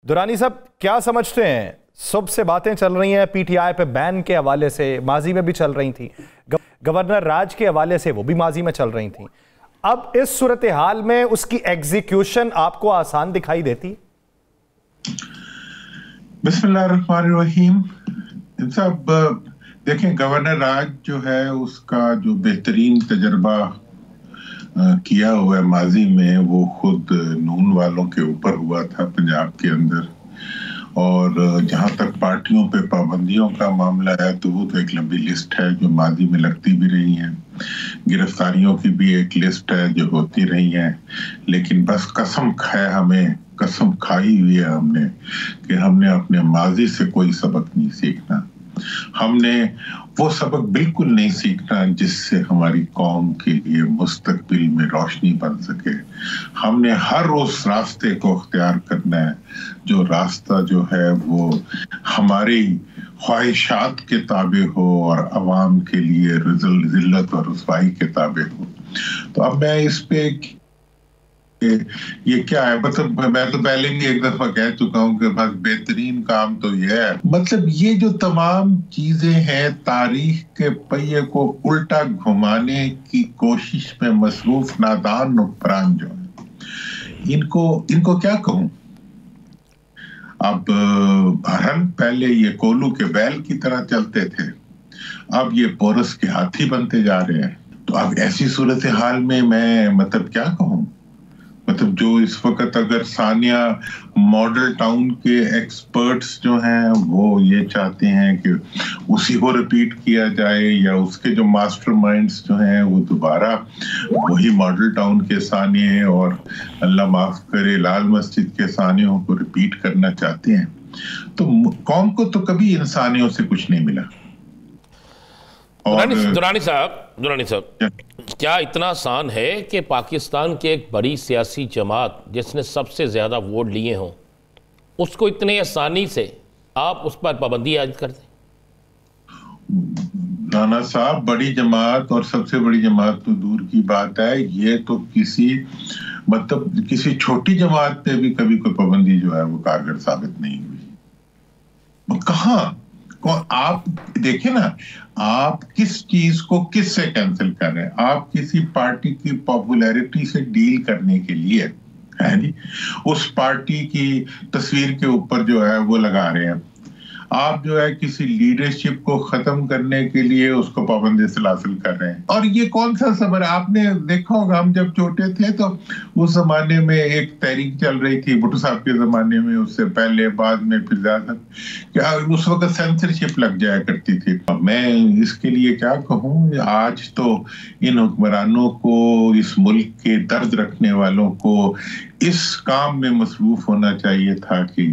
दुरानी साहब क्या समझते हैं, सुबह से बातें चल रही हैं पीटीआई पे बैन के हवाले से, माजी में भी चल रही थी, गवर्नर राज के हवाले से वो भी माजी में चल रही थी, अब इस सूरत हाल में उसकी एग्जीक्यूशन आपको आसान दिखाई देती? बिस्मिल्लाहिर्रहमानिर्रहीम। साहब देखें, गवर्नर राज जो है उसका जो बेहतरीन तजर्बा किया हुआ है माजी में, वो खुद नून वालों के ऊपर हुआ था पंजाब के अंदर। और जहाँ तक पार्टियों पे पाबंदियों का मामला है तो वो तो एक लंबी लिस्ट है जो माजी में लगती भी रही है, गिरफ्तारियों की भी एक लिस्ट है जो होती रही है। लेकिन बस कसम खाई हुई है हमने कि हमने अपने माजी से कोई सबक नहीं सीखना। हमने वो सबक बिल्कुल नहीं सीखना जिससे हमारी कौम के लिए मुस्तकबिल में रोशनी बन सके। हमने हर उस रास्ते को अख्तियार करना है जो रास्ता जो है वो हमारी ख्वाहिशात के ताबे हो और अवाम के लिए जिल्लत और रुसवाई के ताबे हो। तो अब मैं इस पे ये क्या है, मतलब मैं तो पहले भी एक दफा कह चुका हूं कि बस बेहतरीन काम तो ये है, मतलब ये जो तमाम चीजें हैं तारीख के पहिए को उल्टा घुमाने की कोशिश में मसरूफ नादान हुक्मरान जो है, इनको क्या कहूं। अब हरन पहले ये कोलू के बैल की तरह चलते थे, अब ये पोरस के हाथी बनते जा रहे हैं। तो अब ऐसी सूरत हाल में मैं मतलब क्या कहूं, मतलब जो इस वक्त अगर सानिया मॉडल टाउन के एक्सपर्ट्स जो हैं वो ये चाहते हैं कि उसी को रिपीट किया जाए या उसके जो मास्टरमाइंड्स जो हैं वो दोबारा वही मॉडल टाउन के सानिये और अल्लाह माफ करे लाल मस्जिद के सानियों को रिपीट करना चाहते हैं, तो कौम को तो कभी इंसानियों से कुछ नहीं मिला। दुरानी साहब क्या इतना आसान है कि पाकिस्तान की एक बड़ी सियासी जमात जिसने सबसे ज़्यादा वोट लिए हों उसको इतने आसानी से आप उस पर पाबंदी आयद कर दें? राना साहब, बड़ी जमात और सबसे बड़ी जमात तो दूर की बात है, ये तो किसी छोटी जमात पे भी कभी कोई पाबंदी जो है वो कारगर साबित नहीं हुई। कहाँ आप देखिए ना, आप किस चीज को किससे कैंसिल कर रहे हैं? आप किसी पार्टी की पॉपुलैरिटी से डील करने के लिए है जी, उस पार्टी की तस्वीर के ऊपर जो है वो लगा रहे हैं। आप जो है किसी लीडरशिप को खत्म करने के लिए उसको पाबंदी से हासिल कर रहे हैं। और ये कौन सा सबर है? आपने देखा होगा, हम जब छोटे थे तो उस जमाने में एक तहरीक चल रही थी, भुट्टो साहब के जमाने में, उससे पहले बाद में फिर ज्यादा क्या उस वक्त सेंसरशिप लग जाया करती थी। मैं इसके लिए क्या कहूँ, आज तो इन हुक्मरानों को, इस मुल्क के दर्द रखने वालों को इस काम में मसरूफ होना चाहिए था कि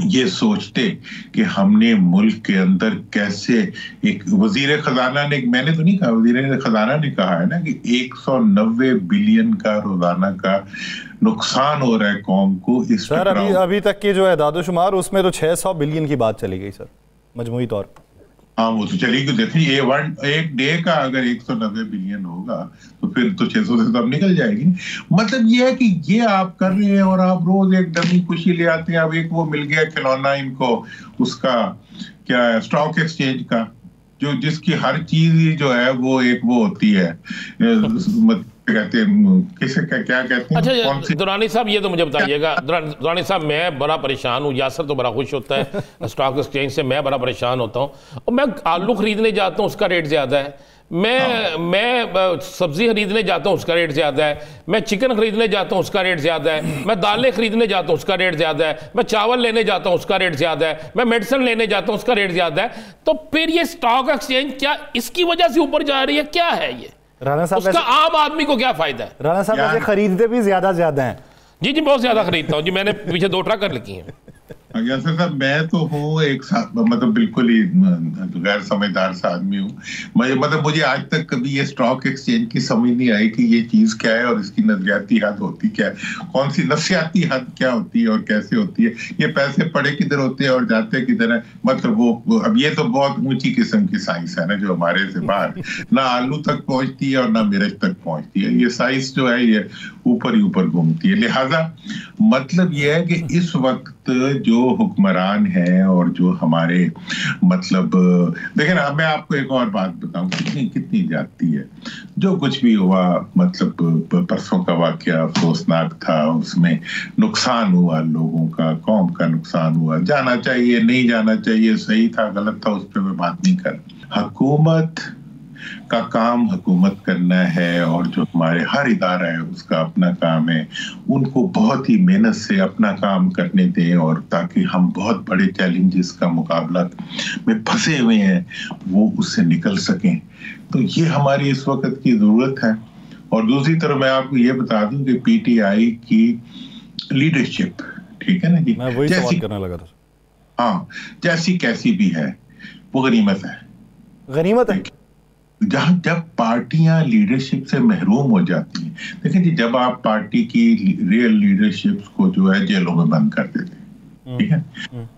ये सोचते कि हमने मुल्क के अंदर कैसे, एक वजीर खजाना ने, मैंने तो नहीं कहा, वजीर खजाना ने कहा है ना कि 190 बिलियन का रोजाना का नुकसान हो रहा है कौम को। इस सर अभी तक की जो है दादोशुमार उसमें तो 600 बिलियन की बात चली गई सर, मजमूई तौर पर। हाँ, वो तो चलेगी। देखिए एक डे का अगर 190 बिलियन होगा तो फिर तो 600 से तो अब निकल जाएगी। मतलब ये है कि ये आप कर रहे हैं और आप रोज एक डमी खुशी ले आते हैं। अब एक वो मिल गया खिलौना इनको, उसका क्या है, स्टॉक एक्सचेंज का, जो जिसकी हर चीज जो है वो एक वो होती है, कहते हैं किसे क्या कहते हैं। अच्छा दुरानी साहब, ये तो मुझे बताइएगा। दुरानी साहब, मैं बड़ा परेशान हूँ, यासर तो बड़ा खुश होता है स्टॉक एक्सचेंज से, मैं बड़ा परेशान होता हूँ। और मैं आलू खरीदने जाता हूँ उसका रेट ज़्यादा है, मैं सब्जी खरीदने जाता हूँ उसका रेट ज़्यादा है, मैं चिकन खरीदने जाता हूँ उसका रेट ज़्यादा है, मैं दालें खरीदने जाता हूँ उसका रेट ज़्यादा है, मैं चावल लेने जाता हूँ उसका रेट ज़्यादा है, मैं मेडिसिन लेने जाता हूँ उसका रेट ज़्यादा है। तो फिर ये स्टॉक एक्सचेंज क्या इसकी वजह से ऊपर जा रही है? क्या है ये? राणा साहब, उसका आम आदमी को क्या फायदा है? राणा साहब खरीदते भी ज्यादा हैं। जी बहुत ज्यादा खरीदता हूँ जी, मैंने पीछे 2 ट्रक कर रखी हैं। یاسر صاحب میں تو ہوں ایک مطلب بالکل ہی غیر سمجھدار سا آدمی ہوں. مطلب مجھے آج تک کبھی یہ اسٹاک ایکسچینج کی سمجھ نہیں آئی کہ یہ چیز کیا ہے اور اس کی نظریاتی حد ہوتی کیا ہے, کون سی نفسیاتی حد کیا ہوتی ہے اور کیسے ہوتی ہے, یہ پیسے پڑے کدھر ہوتے ہیں اور جاتے کدھر ہیں. مطلب وہ اب یہ تو بہت اونچی قسم کی سائنس ہے نا جو ہمارے سے باہر نہ آلو تک پہنچتی ہے اور نہ مرچ تک پہنچتی ہے. یہ سائنس جو ہے یہ اوپر ہی اوپر گھومتی ہے. لہذا مطلب یہ ہے کہ اس وقت جو حکمران ہے اور جو ہمارے مطلب دیکھیں نا, میں آپ کو ایک اور بات بتاؤں کتنی جاتی ہے جو کچھ بھی ہوا. مطلب پرسوں کا واقعہ افسوسناک تھا, اس میں نقصان ہوا لوگوں کا, قوم کا نقصان ہوا. جانا چاہیے نہیں جانا چاہیے, صحیح تھا غلط تھا, اس پہ میں بات نہیں کر. حکومت کا کام حکومت کرنا ہے اور جو ہمارے ہر ادارہ ہے اس کا اپنا کام ہے. ان کو بہت ہی محنت سے اپنا کام کرنے دیں اور تاکہ ہم بہت بڑے چیلنجز کا مقابلہ میں پھنسے ہوئے ہیں وہ اس سے نکل سکیں. تو یہ ہماری اس وقت کی ضرورت ہے. اور دوسری طرف میں آپ کو یہ بتا دوں کہ پی ٹی آئی کی لیڈرشپ, ٹھیک ہے نا جی, میں وہی سوال کرنے لگا تھا. ہاں جیسی کیسی بھی ہے وہ غنیمت ہے. غنیمت ہے جب پارٹیاں لیڈرشپ سے محروم ہو جاتی ہیں. دیکھیں جی, جب آپ پارٹی کی ریئل لیڈرشپ کو جو ہے جیلوں میں بند کر دیتے ہیں, ٹھیک ہے,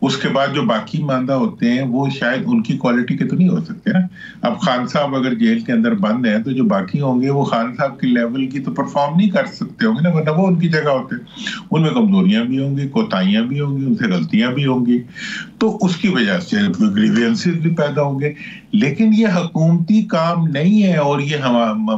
اس کے بعد جو باقی ماندہ ہوتے ہیں وہ شاید ان کی کوالٹی کے تو نہیں ہو سکتے نا. اب خان صاحب اگر جیل کے اندر بند ہیں تو جو باقی ہوں گے وہ خان صاحب کی لیول کی تو پرفارم نہیں کر سکتے ہوں گے نا, ورنہ وہ ان کی جگہ ہوتے. ان میں کمزوریاں بھی ہوں گی, کوتاہیاں بھی ہوں گی, ان سے غلطیاں بھی ہوں گی, تو اس کی وجہ سے گریوینسز بھی پیدا ہوں گے. لیکن یہ حکومتی کام نہیں ہے اور یہ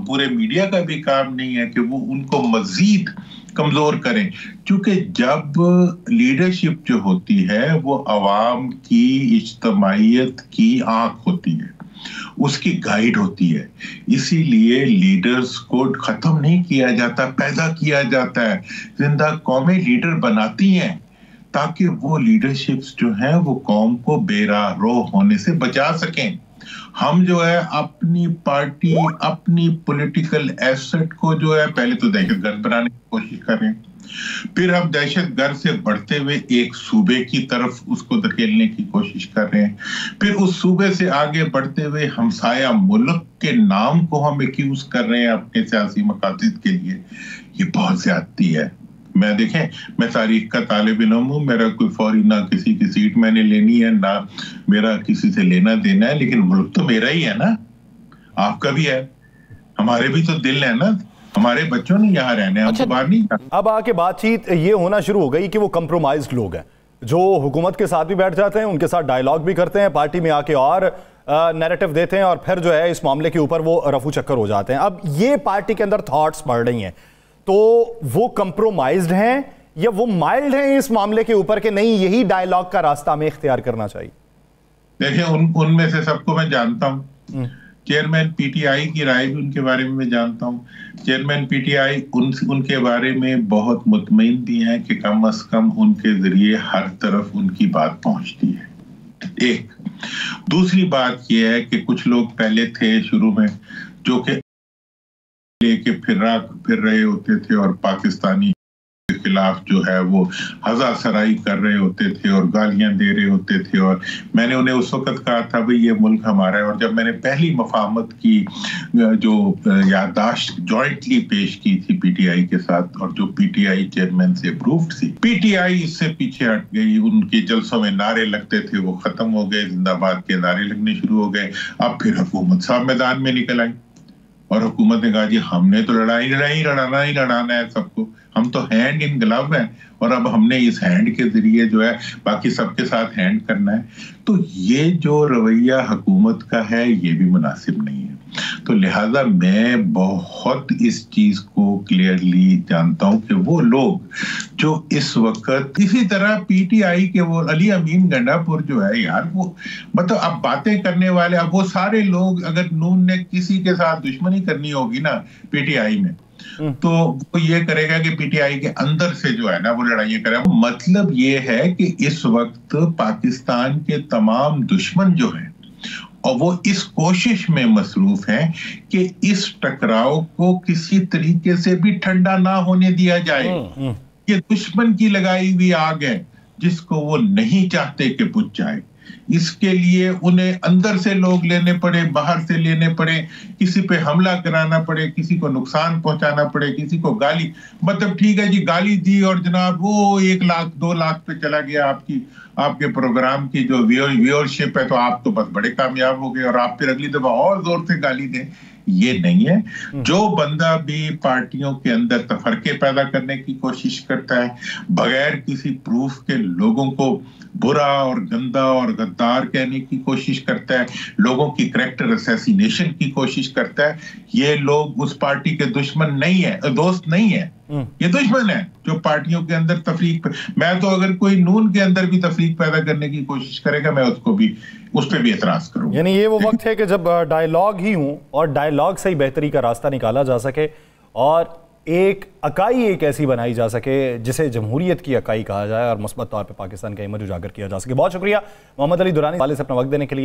پورے میڈیا کا بھی کام نہیں ہے کہ وہ ان کو مزید کمزور کریں. چونکہ جب لیڈرشپ جو ہوتی ہے وہ عوام کی اجتماعیت کی آنکھ ہوتی ہے, اس کی گائیڈ ہوتی ہے. اسی لیے لیڈرز کو ختم نہیں کیا جاتا, پیدا کیا جاتا ہے. زندہ قومیں لیڈر بناتی ہیں تاکہ وہ لیڈرشپس جو ہیں وہ قوم کو بے راہ رو ہونے سے بچا سکیں. ہم جو ہے اپنی پارٹی, اپنی پولیٹیکل ایسٹ کو جو ہے پہلے تو دہشت گرد بنانے کی کوشش کریں, پھر ہم دہشت گرد سے بڑھتے ہوئے ایک صوبے کی طرف اس کو دھکیلنے کی کوشش کر رہے ہیں, پھر اس صوبے سے آگے بڑھتے ہوئے ہمسایہ ملک کے نام کو ہم ایکیوز کر رہے ہیں اپنے سیاسی مقاصد کے لیے. یہ بہت زیادتی ہے. میں دیکھیں, میں تاریخ کا طالب علم ہوں, میرا کوئی فوری نہ کسی کی سیٹ میں نے لینی ہے نہ میرا کسی سے لینا دینا ہے, لیکن ملک تو میرا ہی ہے نا, آپ کا بھی ہے, ہمارے بھی تو دل ہے نا, ہمارے بچوں نے یہاں رہنے, ہم تو باہر نہیں جاتے. اب آ کے بات چیت یہ ہونا شروع ہو گئی کہ وہ کمپرومائزڈ لوگ ہیں جو حکومت کے ساتھ بھی بیٹھ جاتے ہیں, ان کے ساتھ ڈائیلاگ بھی کرتے ہیں, پارٹی میں آ کے اور نیریٹو دیتے ہیں اور پھر جو ہے اس معاملے کے اوپر وہ رفو چکر ہو جاتے ہیں. اب یہ پارٹی کے اندر تھاٹس بڑھ رہی ہیں, تو وہ کمپرومائزڈ ہیں یا وہ مائلڈ ہیں اس معاملے کے اوپر کہ نہیں یہی ڈائیلاگ کا راستہ ہمیں اختیار کرنا چاہیے؟ دیکھیں ان میں سے سب کو میں جانتا ہوں. چیئرمین پی ٹی آئی کی رائے بھی ان کے بارے میں جانتا ہوں. چیئرمین پی ٹی آئی ان کے بارے میں بہت مطمئن بھی ہیں کہ کم از کم ان کے ذریعے ہر طرف ان کی بات پہنچتی ہے. ایک دوسری بات یہ ہے کہ کچھ لوگ پہلے تھے شروع میں جو کہ لے کے پھر رہے ہوتے تھے اور پاکستانی کے خلاف جو ہے وہ ہزا سرائی کر رہے ہوتے تھے اور گالیاں دے رہے ہوتے تھے. اور میں نے انہیں اس وقت کہا تھا بھئی یہ ملک ہمارا ہے, اور جب میں نے پہلی مفاہمت کی جو یادداشت جوائنٹلی پیش کی تھی پی ٹی آئی کے ساتھ اور جو پی ٹی آئی چیئرمین سے اپروفڈ تھی, پی ٹی آئی اس سے پیچھے ہٹ گئی. ان کے جلسوں میں نعرے لگتے تھے وہ ختم ہو گئے, زندہ باد کے نعرے لگنے شروع ہو گئے. اب پھر حکومت صاحب میدان میں نکل آئی اور حکومت نے کہا جی ہم نے تو لڑانا ہے سب کو, ہم تو ہینڈ ان گلو ہیں اور اب ہم نے اس ہینڈ کے ذریعے جو ہے باقی سب کے ساتھ ہینڈ کرنا ہے. تو یہ جو رویہ حکومت کا ہے یہ بھی مناسب نہیں ہے. تو لہٰذا میں بہت اس چیز کو کلیئرلی جانتا ہوں کہ وہ لوگ جو اس وقت اسی طرح پی ٹی آئی کے وہ علی امین گنڈا پور جو ہے یار, وہ مطلب اب باتیں کرنے والے, اب وہ سارے لوگ اگر نون نے کسی کے ساتھ دشمنی کرنی ہوگی نا پی ٹی آئی میں تو وہ یہ کرے گا کہ پی ٹی آئی کے اندر سے جو ہے نا وہ لڑائیاں کرے. مطلب یہ ہے کہ اس وقت پاکستان کے تمام دشمن جو ہیں اور وہ اس کوشش میں مصروف ہیں کہ اس ٹکراؤ کو کسی طریقے سے بھی ٹھنڈا نہ ہونے دیا جائے. یہ دشمن کی لگائی ہوئی آگ ہے, जिसको वो नहीं चाहते कि बुझ जाए। इसके लिए उन्हें अंदर से लोग लेने पड़े, बाहर से लेने पड़े, किसी पे हमला कराना पड़े, किसी को नुकसान पहुंचाना पड़े, किसी को गाली, मतलब ठीक है जी गाली दी और जनाब वो 1 लाख 2 लाख पे चला गया आपके प्रोग्राम की जो व्यूअरशिप है, तो आप तो बस बड़े कामयाब हो गए और आप फिर अगली दफा और जोर से गाली दें। ये नहीं है। जो बंदा भी पार्टियों के अंदर तफरके पैदा करने की कोशिश करता है, बगैर किसी प्रूफ के लोगों को बुरा और गंदा और गद्दार कहने की कोशिश करता है, लोगों की कैरेक्टर असैसिनेशन की कोशिश करता है, ये लोग उस पार्टी के दुश्मन नहीं है, दोस्त नहीं है, ये दुश्मन है जो पार्टियों के अंदर तफरीक। मैं तो अगर कोई नून के अंदर भी तफरीक पैदा करने की कोशिश करेगा, मैं उस पर भी एतराज करूंगा। यानी ये वो वक्त है कि जब डायलॉग ही हूं और डायलॉग से ही बेहतरी का रास्ता निकाला जा सके और एक अकाई एक ऐसी बनाई जा सके जिसे जमहूरियत की अकाई कहा जाए और मुस्बत तौर पे पाकिस्तान का इमेज उजागर किया जा सके। बहुत शुक्रिया मोहम्मद अली दुरानी वाले से अपना वक्त देने के लिए।